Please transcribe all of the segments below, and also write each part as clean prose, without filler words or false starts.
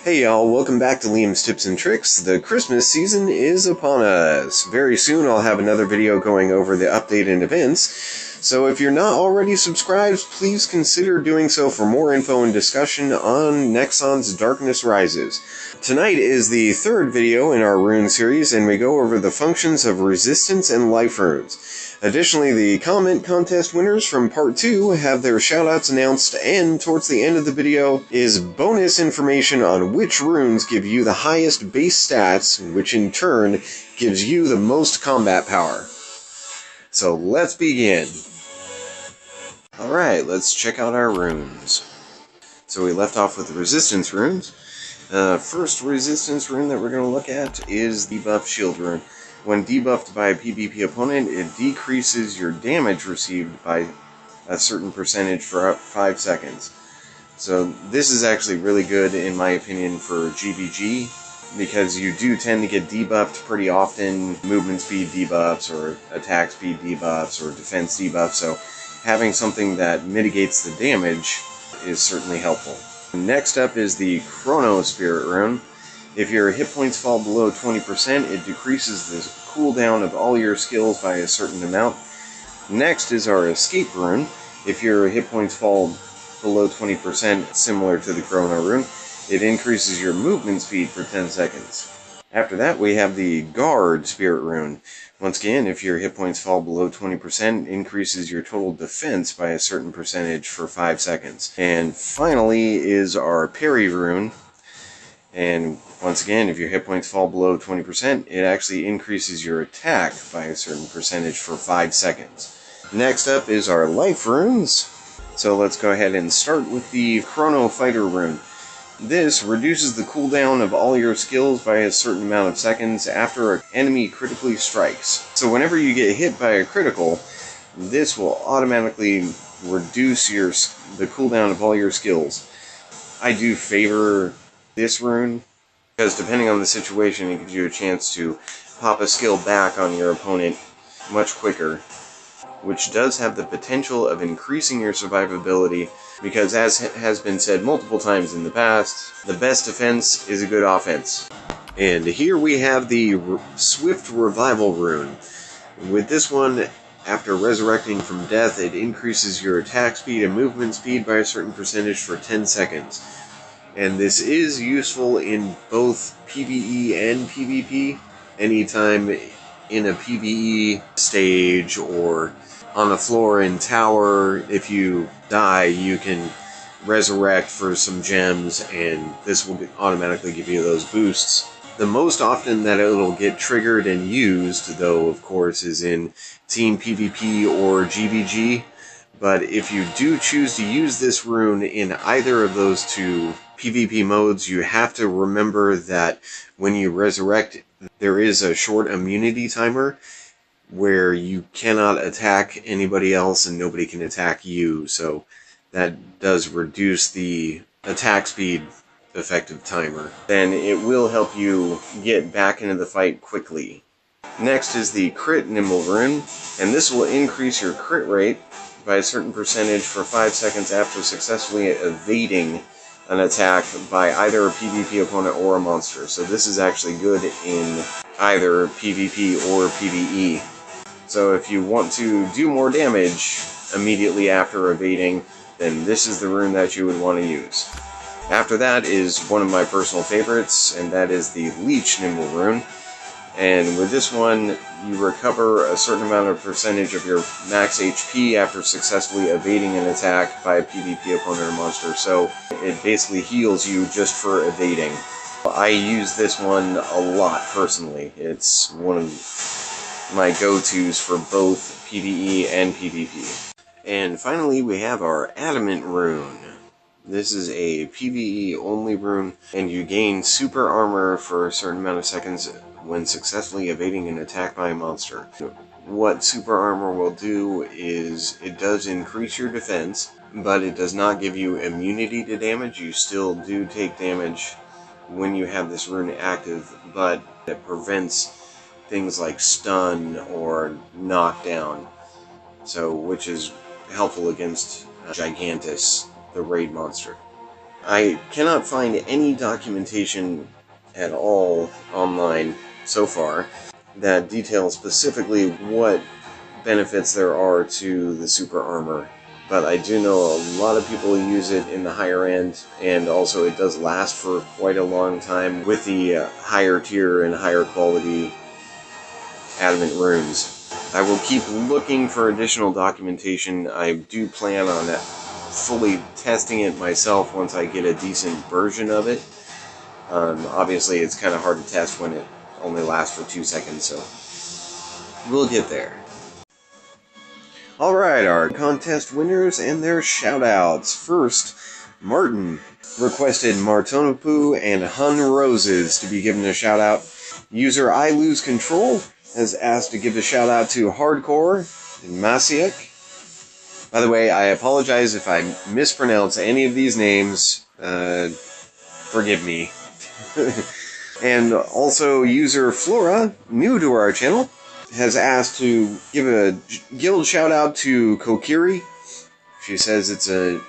Hey y'all, welcome back to Liam's Tips and Tricks. The Christmas season is upon us. Very soon I'll have another video going over the update and events, so if you're not already subscribed, please consider doing so for more info and discussion on Nexon's Darkness Rises. Tonight is the third video in our rune series, and we go over the functions of resistance and life runes. Additionally, the comment contest winners from part 2 have their shoutouts announced, and towards the end of the video is bonus information on which runes give you the highest base stats, which in turn gives you the most combat power. So let's begin. Alright, let's check out our runes. So we left off with the resistance runes. First resistance rune that we're going to look at is the buff shield rune. When debuffed by a PvP opponent, it decreases your damage received by a certain percentage for 5 seconds. So this is actually really good, in my opinion, for GVG, because you do tend to get debuffed pretty often, movement speed debuffs, or attack speed debuffs, or defense debuffs, so having something that mitigates the damage is certainly helpful. Next up is the Chrono Spirit rune. If your hit points fall below 20%, it decreases the cooldown of all your skills by a certain amount. Next is our Escape rune. If your hit points fall below 20%, similar to the Chrono rune, it increases your movement speed for 10 seconds. After that, we have the Guard Spirit rune. Once again, if your hit points fall below 20%, it increases your total defense by a certain percentage for 5 seconds. And finally is our Parry rune. And once again, if your hit points fall below 20%, it actually increases your attack by a certain percentage for 5 seconds. Next up is our life runes. So let's go ahead and start with the Chrono Fighter rune. This reduces the cooldown of all your skills by a certain amount of seconds after an enemy critically strikes. So whenever you get hit by a critical, this will automatically reduce the cooldown of all your skills. I do favor this rune, because depending on the situation, it gives you a chance to pop a skill back on your opponent much quicker, which does have the potential of increasing your survivability, because as has been said multiple times in the past, the best defense is a good offense. And here we have the Swift Revival rune. With this one, after resurrecting from death, it increases your attack speed and movement speed by a certain percentage for 10 seconds. And this is useful in both PvE and PvP. Anytime in a PvE stage or on a floor in tower, if you die, you can resurrect for some gems, and this will automatically give you those boosts. The most often that it'll get triggered and used, though, of course, is in Team PvP or GVG. But if you do choose to use this rune in either of those two PvP modes, you have to remember that when you resurrect, there is a short immunity timer where you cannot attack anybody else and nobody can attack you, so that does reduce the attack speed effective timer. Then it will help you get back into the fight quickly. Next is the Crit Nimble rune, and this will increase your crit rate by a certain percentage for 5 seconds after successfully evading an attack by either a PvP opponent or a monster. So this is actually good in either PvP or PvE. So if you want to do more damage immediately after evading, then this is the rune that you would want to use. After that is one of my personal favorites, and that is the Leech Nimble rune. And with this one, you recover a certain amount of percentage of your max HP after successfully evading an attack by a PvP opponent or monster. So it basically heals you just for evading. I use this one a lot personally. It's one of my go-tos for both PvE and PvP. And finally, we have our Adamant rune. This is a PvE only rune, and you gain super armor for a certain amount of seconds when successfully evading an attack by a monster. What super armor will do is it does increase your defense, but it does not give you immunity to damage. You still do take damage when you have this rune active, but it prevents things like stun or knockdown, so which is helpful against Gigantus, the raid monster. I cannot find any documentation at all online so far that details specifically what benefits there are to the super armor. But I do know a lot of people use it in the higher end, and also it does last for quite a long time with the higher tier and higher quality adamant runes. I will keep looking for additional documentation. I do plan on fully testing it myself once I get a decent version of it. Obviously, it's kind of hard to test when it only lasts for 2 seconds, so we'll get there. Alright, our contest winners and their shoutouts. First, Martin requested Martonopu and Hun Roses to be given a shoutout. User I Lose Control has asked to give a shoutout to Hardcore and Masiek. By the way, I apologize if I mispronounce any of these names. Forgive me. And also, user Flora, new to our channel, has asked to give a guild shout-out to Kokiri. She says it's a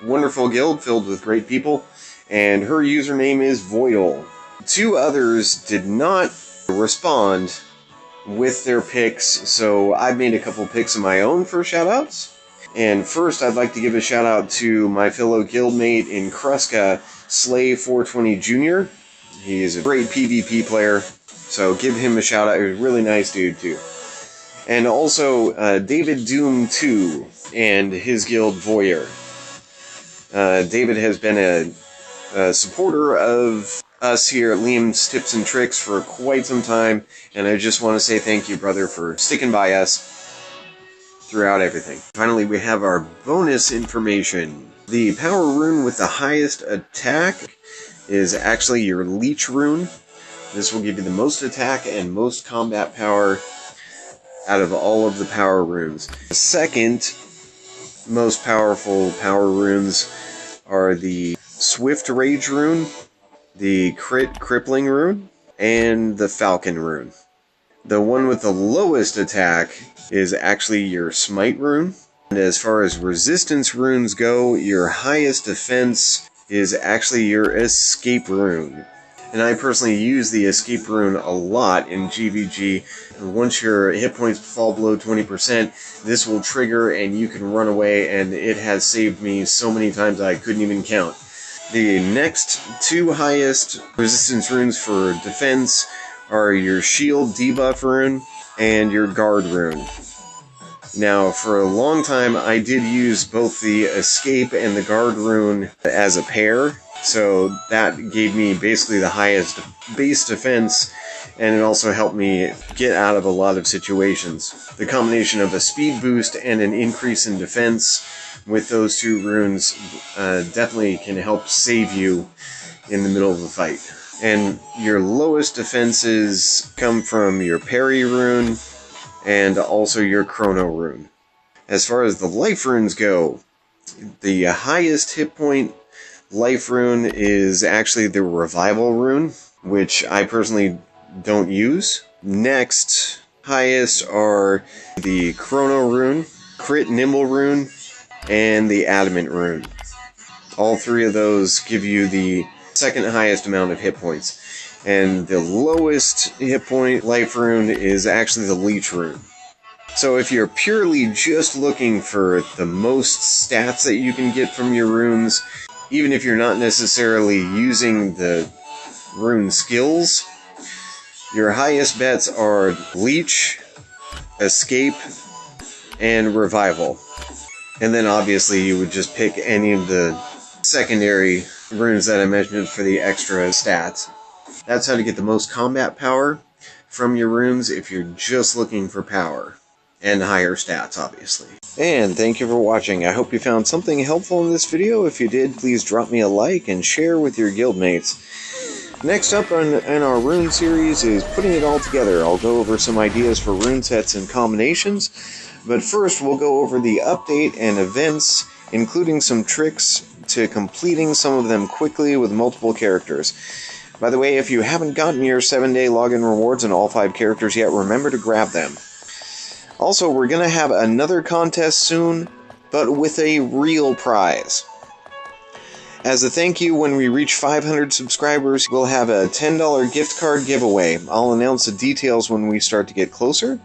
wonderful guild filled with great people, and her username is Voidal. 2 others did not respond with their picks, so I've made a couple picks of my own for shout-outs. And first, I'd like to give a shout-out to my fellow guildmate in Kruska, Slay420 Jr. He is a great PvP player, so give him a shout-out. He's a really nice dude, too. And also, David Doom 2 and his guild, Voyeur. David has been a supporter of us here at Liam's Tips and Tricks for quite some time, and I just want to say thank you, brother, for sticking by us throughout everything. Finally, we have our bonus information. The power rune with the highest attack is actually your Leech rune. This will give you the most attack and most combat power out of all of the power runes. The second most powerful power runes are the Swift Rage rune, the Crit Crippling rune, and the Falcon rune. The one with the lowest attack is actually your Smite rune. And as far as resistance runes go, your highest defense is actually your Escape rune. And I personally use the Escape rune a lot in GVG. Once your hit points fall below 20%, this will trigger and you can run away, and it has saved me so many times I couldn't even count. The next 2 highest resistance runes for defense are your Shield Debuff rune and your Guard rune. Now, for a long time, I did use both the Escape and the Guard rune as a pair, so that gave me basically the highest base defense, and it also helped me get out of a lot of situations. The combination of a speed boost and an increase in defense with those 2 runes definitely can help save you in the middle of a fight. And your lowest defenses come from your Parry rune and also your Chrono rune. As far as the life runes go, the highest hit point life rune is actually the Revival rune, which I personally don't use. Next highest are the Chrono rune, Crit Nimble rune, and the Adamant rune. All 3 of those give you the second highest amount of hit points. And the lowest hit point life rune is actually the Leech rune. So if you're purely just looking for the most stats that you can get from your runes, even if you're not necessarily using the rune skills, your highest bets are Leech, Escape, and Revival. And then obviously you would just pick any of the secondary runes that I mentioned for the extra stats. That's how to get the most combat power from your runes if you're just looking for power. And higher stats, obviously. And thank you for watching. I hope you found something helpful in this video. If you did, please drop me a like and share with your guildmates. Next up in our rune series is putting it all together. I'll go over some ideas for rune sets and combinations. But first, we'll go over the update and events, including some tricks to completing some of them quickly with multiple characters. By the way, if you haven't gotten your 7-day login rewards on all 5 characters yet, remember to grab them. Also, we're going to have another contest soon, but with a real prize. As a thank you, when we reach 500 subscribers, we'll have a $10 gift card giveaway. I'll announce the details when we start to get closer.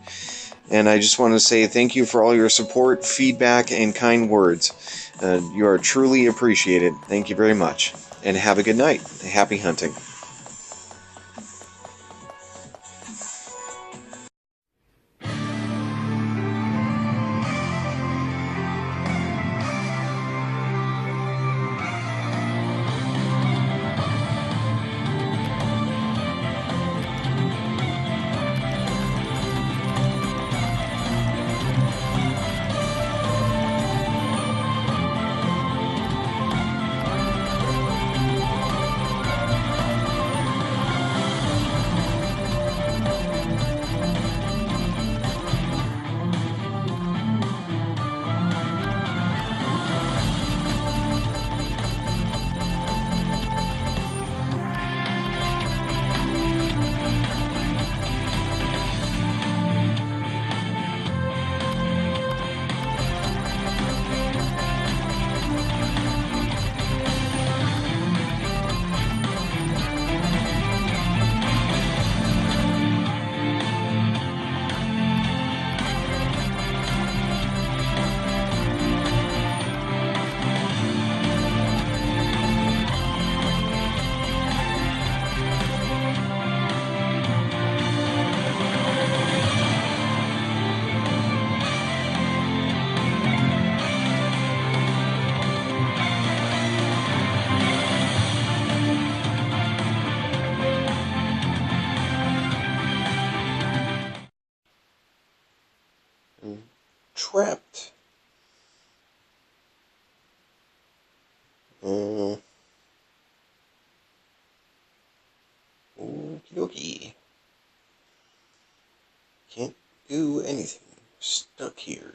And I just want to say thank you for all your support, feedback, and kind words. You are truly appreciated. Thank you very much. And have a good night. Happy hunting. Trapped. Okie dokie. Can't do anything. Stuck here.